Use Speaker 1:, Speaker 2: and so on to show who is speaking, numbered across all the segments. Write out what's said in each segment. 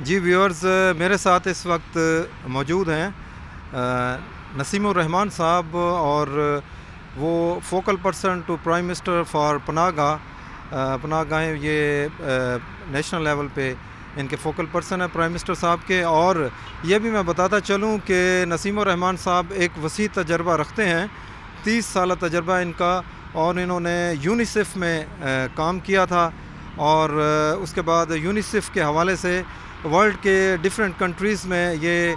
Speaker 1: جی viewers, میرے ساتھ اس وقت موجود ہیں نسیم الرحمان صاحب، اور وہ focal person to prime minister for پناہ گاہیں یہ نیشنل لیول پہ ان کے فوکل پرسن ہیں پرائم منسٹر صاحب کے. اور یہ بھی میں بتاتا چلوں کہ نسیم الرحمان صاحب ایک وسیع تجربہ رکھتے ہیں، 30 سالہ تجربہ ان کا، اور انہوں نے یونیسیف میں کام کیا تھا، اور اس کے بعد یونیسیف کے حوالے سے ورلڈ کے ڈفرینٹ کنٹریز میں یہ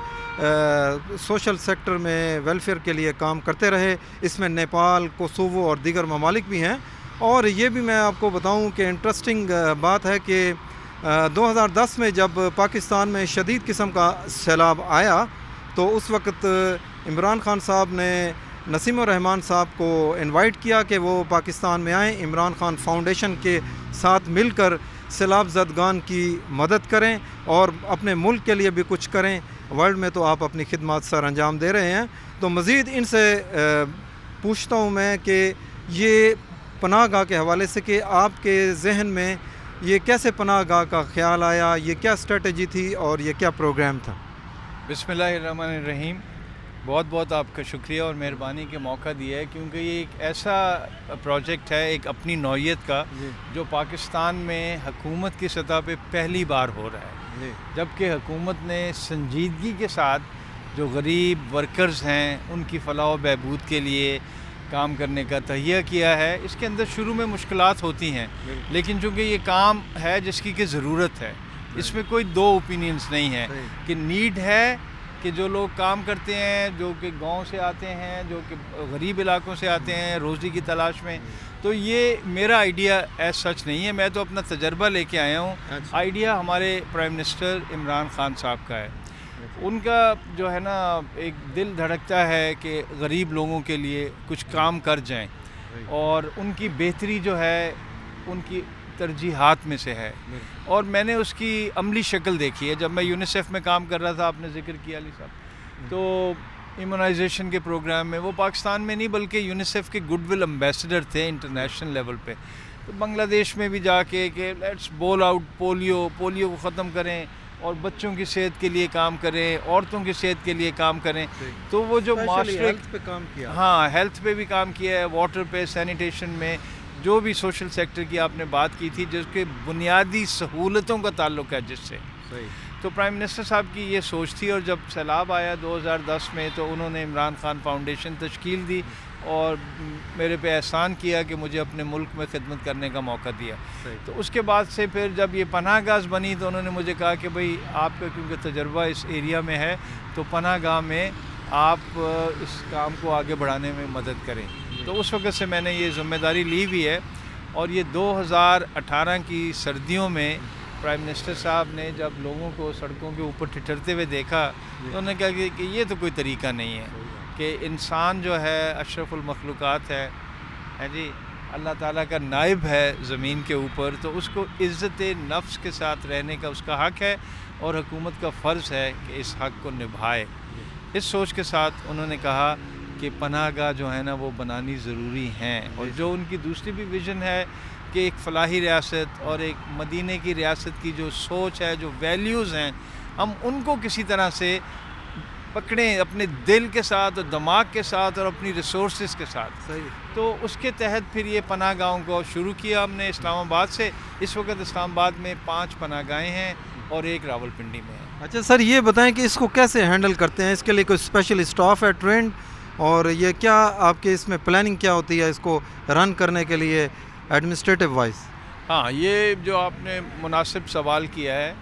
Speaker 1: سوشل سیکٹر میں ویلفیئر کے لیے کام کرتے رہے. اس میں نیپال، کوسوو اور دیگر ممالک بھی ہیں. اور یہ بھی میں آپ کو بتاؤں کہ انٹرسٹنگ بات ہے کہ 2010 میں جب پاکستان میں شدید قسم کا سیلاب آیا تو اس وقت عمران خان صاحب نے نسیم الرحمان صاحب کو انوائٹ کیا کہ وہ پاکستان میں آئیں، عمران خان فاؤنڈیشن کے ساتھ مل کر سیلاب زدگان کی مدد کریں اور اپنے ملک کے لیے بھی کچھ کریں. ورلڈ میں تو آپ اپنی خدمات سر انجام دے رہے ہیں. تو مزید ان سے پوچھتا ہوں میں کہ یہ پناہ گاہ کے حوالے سے کہ آپ کے ذہن میں یہ کیسے پناہ گاہ کا خیال آیا، یہ کیا اسٹریٹجی تھی اور یہ کیا پروگرام تھا؟
Speaker 2: بسم اللہ الرحمن الرحیم. بہت بہت آپ کا شکریہ اور مہربانی کے موقع دیا ہے، کیونکہ یہ ایک ایسا پروجیکٹ ہے ایک اپنی نوعیت کا جو پاکستان میں حکومت کی سطح پہ پہلی بار ہو رہا ہے، جبکہ حکومت نے سنجیدگی کے ساتھ جو غریب ورکرز ہیں ان کی فلاح و بہبود کے لیے کام کرنے کا تہیہ کیا ہے. اس کے اندر شروع میں مشکلات ہوتی ہیں، لیکن چونکہ یہ کام ہے جس کی کہ ضرورت ہے، اس میں کوئی دو اوپینینز نہیں ہیں کہ نیڈ ہے کہ جو لوگ کام کرتے ہیں، جو کہ گاؤں سے آتے ہیں، جو کہ غریب علاقوں سے آتے ہیں روزی کی تلاش میں. تو یہ میرا آئیڈیا ایز سچ نہیں ہے، میں تو اپنا تجربہ لے کے آیا ہوں. آئیڈیا ہمارے پرائم منسٹر عمران خان صاحب کا ہے. ان کا جو ہے نا ایک دل دھڑکتا ہے کہ غریب لوگوں کے لیے کچھ کام کر جائیں، اور ان کی بہتری جو ہے ان کی ترجیحات میں سے ہے. اور میں نے اس کی عملی شکل دیکھی ہے. جب میں یونیسیف میں کام کر رہا تھا، آپ نے ذکر کیا علی صاحب، تو ایمونائزیشن کے پروگرام میں وہ پاکستان میں نہیں بلکہ یونیسیف کے گڈ ول امبیسڈر تھے انٹرنیشنل لیول پہ. تو بنگلہ دیش میں بھی جا کے کہ لیٹس بول آؤٹ پولیو کو ختم کریں اور بچوں کی صحت کے لیے کام کریں، عورتوں کی صحت کے لیے کام کریں. تو وہ جو معاشرے
Speaker 1: پہ کام کیا،
Speaker 2: ہاں ہیلتھ پہ بھی کام کیا ہے، واٹر پہ، سینیٹیشن میں، جو بھی سوشل سیکٹر کی آپ نے بات کی تھی جس کے بنیادی سہولتوں کا تعلق ہے جس سے. تو پرائم منسٹر صاحب کی یہ سوچ تھی، اور جب سیلاب آیا 2010 میں تو انہوں نے عمران خان فاؤنڈیشن تشکیل دی اور میرے پہ احسان کیا کہ مجھے اپنے ملک میں خدمت کرنے کا موقع دیا. تو اس کے بعد سے پھر جب یہ پناہ گاہ بنی تو انہوں نے مجھے کہا کہ بھئی آپ کا کیونکہ تجربہ اس ایریا میں ہے تو پناہ گاہ میں آپ اس کام کو آگے بڑھانے میں مدد کریں. تو اس وقت سے میں نے یہ ذمہ داری لی ہوئی ہے. اور یہ 2018 کی سردیوں میں پرائم منسٹر صاحب نے جب لوگوں کو سڑکوں کے اوپر ٹھٹھرتے ہوئے دیکھا تو انہوں نے کہا کہ یہ تو کوئی طریقہ نہیں ہے کہ انسان جو ہے اشرف المخلوقات ہے جی، اللہ تعالیٰ کا نائب ہے زمین کے اوپر، تو اس کو عزت نفس کے ساتھ رہنے کا اس کا حق ہے اور حکومت کا فرض ہے کہ اس حق کو نبھائے. اس سوچ کے ساتھ انہوں نے کہا کہ پناہ گاہ جو ہے نا وہ بنانی ضروری ہیں. اور جو ان کی دوسری بھی ویژن ہے کہ ایک فلاحی ریاست اور ایک مدینہ کی ریاست کی جو سوچ ہے، جو ویلیوز ہیں، ہم ان کو کسی طرح سے پکڑیں اپنے دل کے ساتھ اور دماغ کے ساتھ اور اپنی ریسورسز کے ساتھ. تو اس کے تحت پھر یہ پناہ گاہوں کو شروع کیا ہم نے اسلام آباد سے. اس وقت اسلام آباد میں 5 پناہ گاہیں ہیں اور ایک راول پنڈی میں ہے.
Speaker 1: اچھا سر، یہ بتائیں کہ اس کو کیسے ہینڈل کرتے ہیں؟ اس کے لیے کوئی اسپیشل اسٹاف ہے ٹرینڈ، اور یہ کیا آپ کے اس میں پلاننگ کیا ہوتی ہے اس کو رن کرنے کے لیے ایڈمنسٹریٹو وائز؟
Speaker 2: ہاں، یہ جو آپ نے مناسب سوال کیا ہے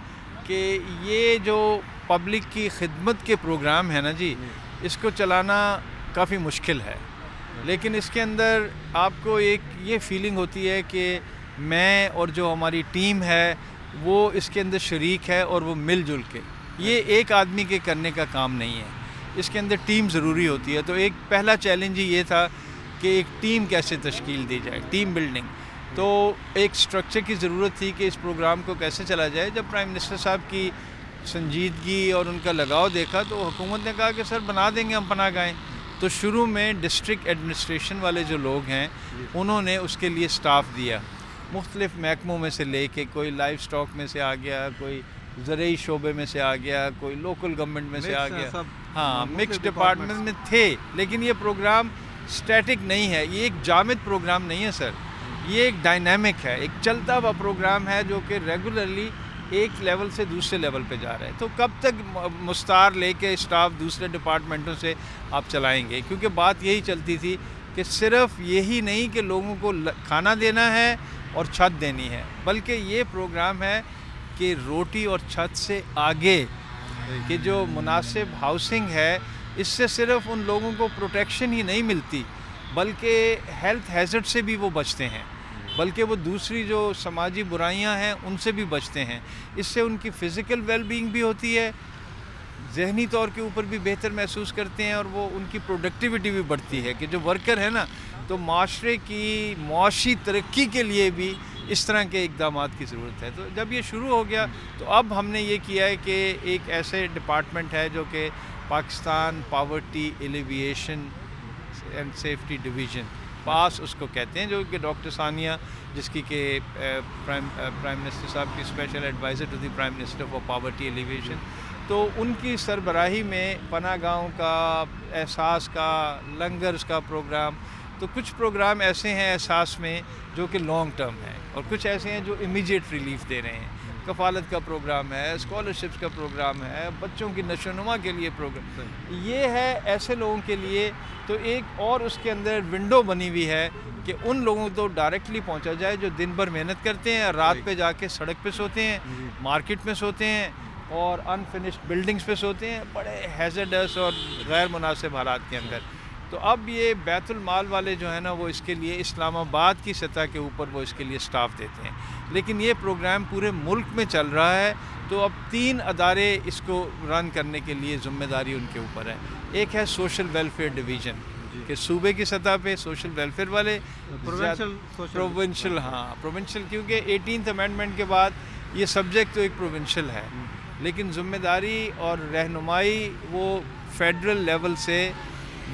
Speaker 2: کہ یہ جو پبلک کی خدمت کے پروگرام ہے نا جی، اس کو چلانا کافی مشکل ہے. لیکن اس کے اندر آپ کو ایک یہ فیلنگ ہوتی ہے کہ میں اور جو ہماری ٹیم ہے وہ اس کے اندر شریک ہے اور وہ مل جل کے. یہ ایک آدمی کے کرنے کا کام نہیں ہے، اس کے اندر ٹیم ضروری ہوتی ہے. تو ایک پہلا چیلنج ہی یہ تھا کہ ایک ٹیم کیسے تشکیل دی جائے، ٹیم بلڈنگ. تو ایک سٹرکچر کی ضرورت تھی کہ اس پروگرام کو کیسے چلا جائے. جب پرائم منسٹر صاحب کی سنجیدگی اور ان کا لگاؤ دیکھا تو حکومت نے کہا کہ سر بنا دیں گے ہم پناہ گاہیں. تو شروع میں ڈسٹرکٹ ایڈمنسٹریشن والے جو لوگ ہیں انہوں نے اس کے لیے سٹاف دیا، مختلف محکموں میں سے لے کے، کوئی لائف سٹاک میں سے آ گیا، کوئی زرعی شعبے میں سے آ گیا, کوئی لوکل گورنمنٹ میں سے آ گیا, ہاں مکس
Speaker 1: مختلف
Speaker 2: ڈپارٹمنٹ میں تھے. لیکن یہ پروگرام اسٹیٹک نہیں ہے, یہ ایک جامد پروگرام نہیں ہے سر, یہ ایک ڈائنامک ہے, ایک چلتا ہوا پروگرام ہے جو کہ ریگولرلی ایک لیول سے دوسرے لیول پہ جا رہا ہے. تو کب تک مستعار لے کے اسٹاف دوسرے ڈپارٹمنٹوں سے آپ چلائیں گے؟ کیونکہ بات یہی چلتی تھی کہ صرف یہی نہیں کہ لوگوں کو کھانا دینا ہے اور چھت دینی ہے, بلکہ یہ پروگرام ہے کہ روٹی اور چھت سے آگے کہ جو مناسب ہاؤسنگ ہے, اس سے صرف ان لوگوں کو پروٹیکشن ہی نہیں ملتی بلکہ ہیلتھ ہیزرڈ سے بھی وہ بچتے ہیں, بلکہ وہ دوسری جو سماجی برائیاں ہیں ان سے بھی بچتے ہیں. اس سے ان کی فزیکل ویل بینگ بھی ہوتی ہے, ذہنی طور کے اوپر بھی بہتر محسوس کرتے ہیں, اور وہ ان کی پروڈکٹیوٹی بھی بڑھتی ہے کہ جو ورکر ہے نا, تو معاشرے کی معاشی ترقی کے لیے بھی اس طرح کے اقدامات کی ضرورت ہے. تو جب یہ شروع ہو گیا تو اب ہم نے یہ کیا ہے کہ ایک ایسے ڈپارٹمنٹ ہے جو کہ Pakistan poverty alleviation and safety division, پاس اس کو کہتے ہیں, جو کہ ڈاکٹر ثانیہ جس کی کہ پرائم منسٹر صاحب کی special adviser to the prime minister for poverty alleviation, تو ان کی سربراہی میں پناہ گاہوں کا, احساس کا, لنگرز کا پروگرام, تو کچھ پروگرام ایسے ہیں احساس میں جو کہ لانگ ٹرم ہیں, اور کچھ ایسے ہیں جو امیجیٹ ریلیف دے رہے ہیں. کفالت کا پروگرام ہے, اسکالرشپس کا پروگرام ہے, بچوں کی نشو و نما کے لیے پروگرام, یہ ہے ایسے لوگوں کے لیے. تو ایک اور اس کے اندر ونڈو بنی ہوئی ہے کہ ان لوگوں کو ڈائریکٹلی پہنچا جائے جو دن بھر محنت کرتے ہیں, رات پہ جا کے سڑک پہ سوتے ہیں, مارکیٹ میں سوتے ہیں, اور انفنشڈ بلڈنگز پہ سوتے ہیں, بڑے ہیزرڈس اور غیر مناسب حالات کے اندر. تو اب یہ بیت المال والے جو ہیں نا, وہ اس کے لیے اسلام آباد کی سطح کے اوپر وہ اس کے لیے سٹاف دیتے ہیں, لیکن یہ پروگرام پورے ملک میں چل رہا ہے. تو اب 3 ادارے اس کو رن کرنے کے لیے ذمہ داری ان کے اوپر ہے. ایک ہے سوشل ویلفیئر ڈویژن کہ صوبے کی سطح پہ سوشل ویلفیئر والے, پروونشل, ہاں پروونشل, کیونکہ 18th امینڈمنٹ کے بعد یہ سبجیکٹ تو ایک پروونشل ہے, لیکن ذمہ داری اور رہنمائی وہ فیڈرل لیول سے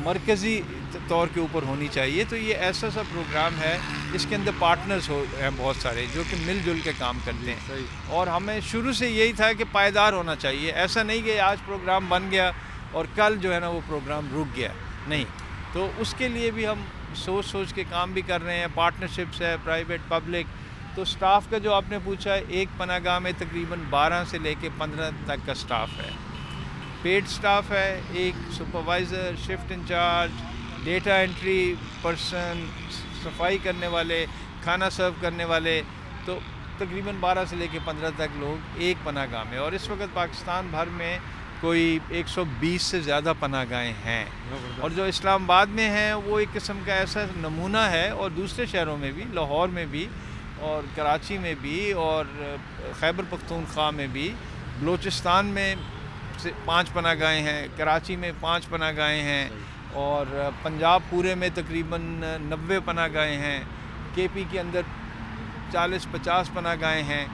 Speaker 2: مرکزی طور کے اوپر ہونی چاہیے. تو یہ ایسا سا پروگرام ہے اس کے اندر پارٹنرز ہیں بہت سارے جو کہ مل جل کے کام کرتے ہیں, اور ہمیں شروع سے یہی تھا کہ پائیدار ہونا چاہیے. ایسا نہیں کہ آج پروگرام بن گیا اور کل جو ہے نا وہ پروگرام رک گیا, نہیں. تو اس کے لیے بھی ہم سوچ کے کام بھی کر رہے ہیں. پارٹنرشپس ہے پرائیویٹ پبلک. تو سٹاف کا جو آپ نے پوچھا ہے, ایک پناہ گاہ میں تقریباً 12 سے لے کے 15 تک کا سٹاف ہے. پیڈ سٹاف ہے, ایک supervisor, shift incharge, data entry person, صفائی کرنے والے, کھانا سرو کرنے والے. تو تقریباً 12 سے لے کے 15 تک لوگ ایک پناہ گاہ میں. اور اس وقت پاکستان بھر میں کوئی 120 سے زیادہ پناہ گاہیں ہیں, اور جو اسلام آباد میں ہیں وہ ایک قسم کا ایسا نمونہ ہے, اور دوسرے شہروں میں بھی, لاہور میں بھی, اور کراچی میں بھی, اور خیبر پختونخوا میں بھی, بلوچستان میں 5 پناہ گاہیں ہیں, کراچی میں 5 پناہ گاہیں ہیں, اور پنجاب پورے میں تقریباً 90 پناہ گاہیں ہیں, کے پی کے اندر 40-50 پناہ گاہیں ہیں.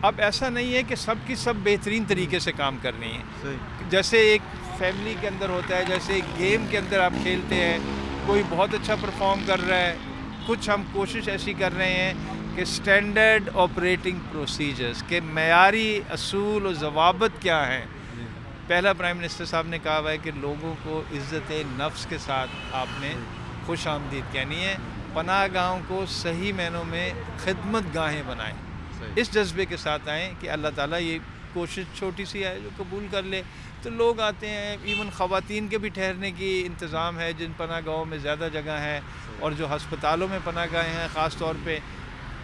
Speaker 2: اب ایسا نہیں ہے کہ سب کی سب بہترین طریقے سے کام کرنی ہے. جیسے ایک فیملی کے اندر ہوتا ہے, جیسے ایک گیم کے اندر آپ کھیلتے ہیں, کوئی بہت اچھا پرفارم کر رہا ہے, کچھ ہم کوشش ایسی کر رہے ہیں کہ اسٹینڈرڈ آپریٹنگ پروسیجرز کے معیاری اصول و ضوابط کیا ہیں. پہلا پرائم منسٹر صاحب نے کہا ہوا ہے کہ لوگوں کو عزت نفس کے ساتھ آپ نے خوش آمدید کہنی ہے. پناہ گاہوں کو صحیح معنوں میں خدمت گاہیں بنائیں, اس جذبے کے ساتھ آئیں کہ اللہ تعالیٰ یہ کوشش چھوٹی سی ہے جو قبول کر لے. تو لوگ آتے ہیں, ایون خواتین کے بھی ٹھہرنے کی انتظام ہے جن پناہ گاہوں میں زیادہ جگہ ہے, اور جو ہسپتالوں میں پناہ گاہیں ہیں, خاص طور پہ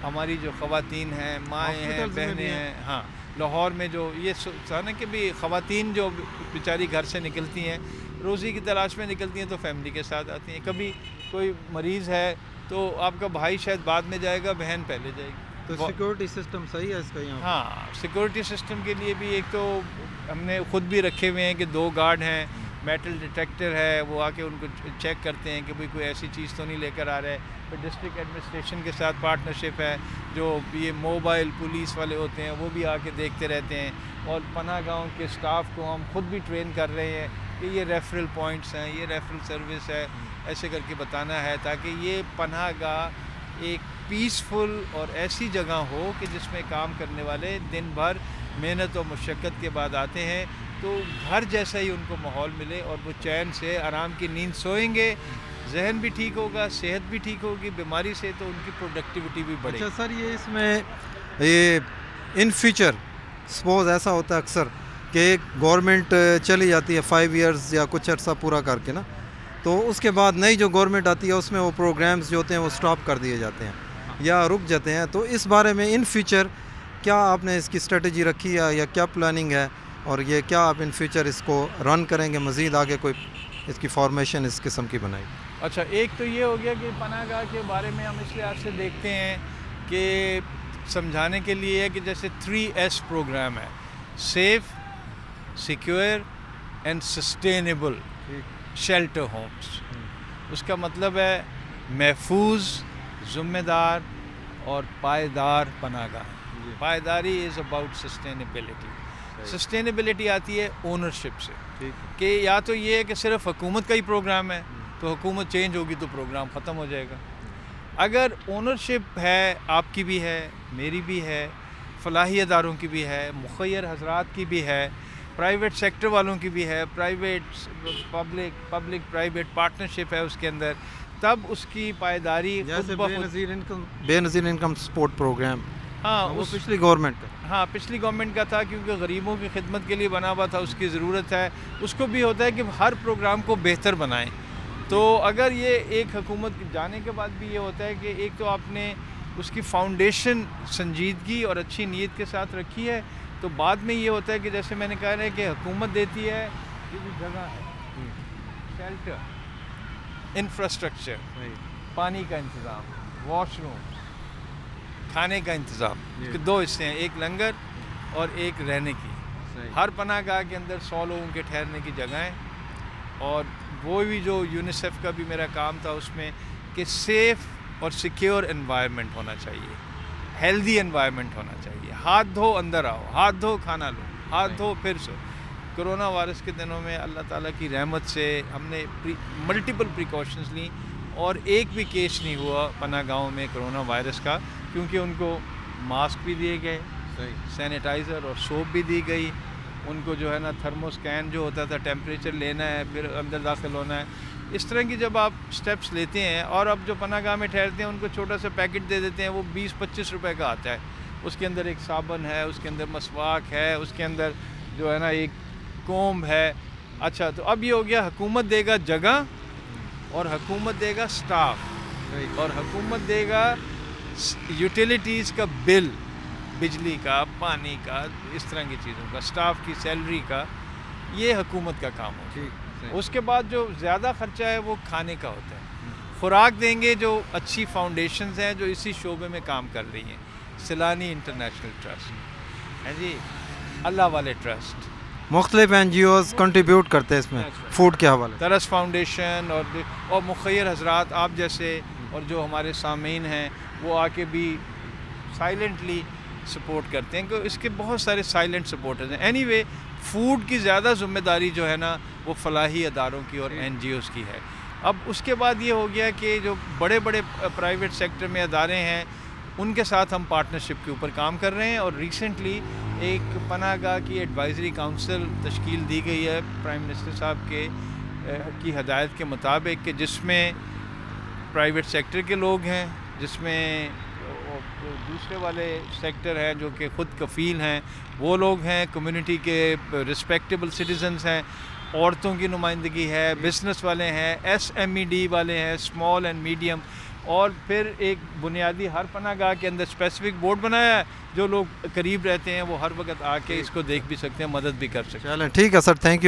Speaker 2: ہماری جو خواتین ہیں, مائیں ہیں, بہنیں ہیں. ہاں لاہور میں جو یہ تھا نا کہ بھی خواتین جو بیچاری گھر سے نکلتی ہیں, روزی کی تلاش میں نکلتی ہیں, تو فیملی کے ساتھ آتی ہیں. کبھی کوئی مریض ہے تو آپ کا بھائی شاید بعد میں جائے گا, بہن پہلے جائے گی.
Speaker 1: تو سیکورٹی سسٹم صحیح ہے اس کا یہاں؟
Speaker 2: ہاں, سیکورٹی سسٹم کے لیے بھی ایک تو ہم نے خود بھی رکھے ہوئے ہیں کہ 2 گارڈ ہیں, میٹل ڈیٹیکٹر ہے, وہ آ کے ان کو چیک کرتے ہیں کہ بھئی کوئی ایسی چیز تو نہیں لے کر آ رہا ہے. پھر ڈسٹرکٹ ایڈمنسٹریشن کے ساتھ پارٹنرشپ ہے, جو یہ موبائل پولیس والے ہوتے ہیں وہ بھی آ کے دیکھتے رہتے ہیں. اور پناہ گاہوں کے سٹاف کو ہم خود بھی ٹرین کر رہے ہیں کہ یہ ریفرل پوائنٹس ہیں, یہ ریفرل سروس ہے, ایسے کر کے بتانا ہے تاکہ یہ پناہ گاہ ایک پیسفل اور ایسی جگہ ہو کہ جس میں کام کرنے والے دن بھر محنت اور مشقت کے بعد آتے ہیں تو گھر جیسا ہی ان کو ماحول ملے اور وہ چین سے آرام کی نیند سوئیں گے, ذہن بھی ٹھیک ہوگا, صحت بھی ٹھیک ہوگی, بیماری سے تو ان کی پروڈکٹیوٹی بھی بڑھے گی.
Speaker 1: اچھا سر, یہ اس میں یہ ان فیوچر سپوز ایسا ہوتا ہے اکثر کہ ایک گورنمنٹ چلی جاتی ہے 5 ایئرز یا کچھ عرصہ پورا کر کے نا, تو اس کے بعد نئی جو گورنمنٹ آتی ہے اس میں وہ پروگرامز جو ہوتے ہیں وہ سٹاپ کر دیے جاتے ہیں یا رک جاتے ہیں. تو اس بارے میں ان فیوچر کیا آپ نے اس کی اسٹریٹجی رکھی ہے یا کیا پلاننگ ہے, اور یہ کیا آپ ان فیوچر اس کو رن کریں گے, مزید آگے کوئی اس کی فارمیشن اس قسم کی بنائی؟
Speaker 2: اچھا, ایک تو یہ ہو گیا کہ پناہ گاہ کے بارے میں ہم اس لحاظ سے دیکھتے ہیں کہ سمجھانے کے لیے ہے کہ جیسے 3S پروگرام ہے, safe, secure and sustainable shelter homes. اس کا مطلب ہے محفوظ, ذمہ دار اور پائیدار پناہ گاہ. پائیداری از اباؤٹ سسٹینیبلٹی. سسٹینیبلٹی آتی ہے اونرشپ سے, کہ یا تو یہ ہے کہ صرف حکومت کا ہی پروگرام ہے تو حکومت چینج ہوگی تو پروگرام ختم ہو جائے گا. اگر اونرشپ ہے, آپ کی بھی ہے, میری بھی ہے, فلاحی اداروں کی بھی ہے, مخیر حضرات کی بھی ہے, پرائیویٹ سیکٹر والوں کی بھی ہے, پبلک پرائیویٹ پارٹنرشپ ہے اس کے اندر, تب اس کی پائیداری
Speaker 1: جیسے بے نظیر انکم سپورٹ پروگرام,
Speaker 2: ہاں
Speaker 1: وہ پچھلی گورنمنٹ کا,
Speaker 2: ہاں پچھلی گورنمنٹ کا تھا, کیونکہ غریبوں کی خدمت کے لیے بنا ہوا تھا, اس کی ضرورت ہے. اس کو بھی ہوتا ہے کہ ہر پروگرام کو بہتر بنائیں. تو اگر یہ ایک حکومت جانے کے بعد بھی یہ ہوتا ہے کہ ایک تو آپ نے اس کی فاؤنڈیشن سنجیدگی اور اچھی نیت کے ساتھ رکھی ہے, تو بعد میں یہ ہوتا ہے کہ جیسے میں نے کہا ہے کہ حکومت دیتی ہے یہ جو جگہ ہے, شیلٹر, انفراسٹرکچر, پانی کا انتظام, واش روم, کھانے کا انتظام, اس کے 2 حصے ہیں, ایک لنگر اور ایک رہنے کی. ہر پناہ گاہ کے اندر 100 لوگوں کے ٹھہرنے کی جگہیں, اور وہ بھی جو یونیسیف کا بھی میرا کام تھا اس میں کہ سیف اور سیکیور انوائرمنٹ ہونا چاہیے, ہیلدی انوائرمنٹ ہونا چاہیے. ہاتھ دھو اندر آؤ, ہاتھ دھو کھانا لو, ہاتھ دھو پھر سو. کرونا وائرس کے دنوں میں اللہ تعالیٰ کی رحمت سے ہم نے ملٹیپل پریکاشنز لیں اور ایک بھی کیس نہیں ہوا پناہ گاہوں میں کرونا وائرس کا, کیونکہ ان کو ماسک بھی دیے گئے, سینیٹائزر اور سوپ بھی دی گئی. ان کو جو ہے نا تھرمو اسکین جو ہوتا تھا, ٹیمپریچر لینا ہے پھر اندر داخل ہونا ہے. اس طرح کی جب آپ سٹیپس لیتے ہیں, اور اب جو پناہ گاہ میں ٹھہرتے ہیں ان کو چھوٹا سا پیکٹ دے دیتے ہیں, وہ 20-25 روپے کا آتا ہے. اس کے اندر ایک صابن ہے, اس کے اندر مسواک ہے, اس کے اندر جو ہے نا ایک کومب ہے. اچھا, تو اب یہ ہو گیا حکومت دے گا جگہ, اور حکومت دے گا سٹاف, اور حکومت دے گا یوٹیلیٹیز کا بل, بجلی کا, پانی کا, اس طرح کی چیزوں کا, سٹاف کی سیلری کا. یہ حکومت کا کام ہوتا ہے. اس کے بعد جو زیادہ خرچہ ہے وہ کھانے کا ہوتا ہے. خوراک دیں گے جو اچھی فاؤنڈیشنز ہیں جو اسی شعبے میں کام کر رہی ہیں, سیلانی انٹرنیشنل ٹرسٹ ہے جی, اللہ والے ٹرسٹ,
Speaker 1: مختلف NGOs کنٹریبیوٹ کرتے ہیں اس میں فوڈ کے حوالے,
Speaker 2: ترس فاؤنڈیشن اور مخیر حضرات آپ جیسے, اور جو ہمارے سامعین ہیں وہ آ کے بھی سائلنٹلی سپورٹ کرتے ہیں, کہ اس کے بہت سارے سائلنٹ سپورٹرز ہیں. اینی وے فوڈ کی زیادہ ذمہ داری جو ہے نا وہ فلاحی اداروں کی اور NGOs کی ہے. اب اس کے بعد یہ ہو گیا کہ جو بڑے بڑے پرائیویٹ سیکٹر میں ادارے ہیں ان کے ساتھ ہم پارٹنرشپ کے اوپر کام کر رہے ہیں. اور ریسنٹلی ایک پناہ گاہ کی ایڈوائزری کاؤنسل تشکیل دی گئی ہے پرائم منسٹر صاحب کی ہدایت کے مطابق, کہ جس میں پرائیویٹ سیکٹر کے لوگ ہیں, جس میں دوسرے والے سیکٹر ہیں جو کہ خود کفیل ہیں وہ لوگ ہیں, کمیونٹی کے رسپیکٹیبل سٹیزنز ہیں, عورتوں کی نمائندگی ہے, بزنس والے ہیں, SMED والے ہیں, اسمال اینڈ میڈیم, اور پھر ایک بنیادی ہر پناہ گاہ کے اندر اسپیسیفک بورڈ بنایا ہے, جو لوگ قریب رہتے ہیں وہ ہر وقت آ کے اس کو دیکھ بھی سکتے ہیں, مدد بھی کر سکتے ہیں.
Speaker 1: چلیں ٹھیک ہے سر, تھینک یو.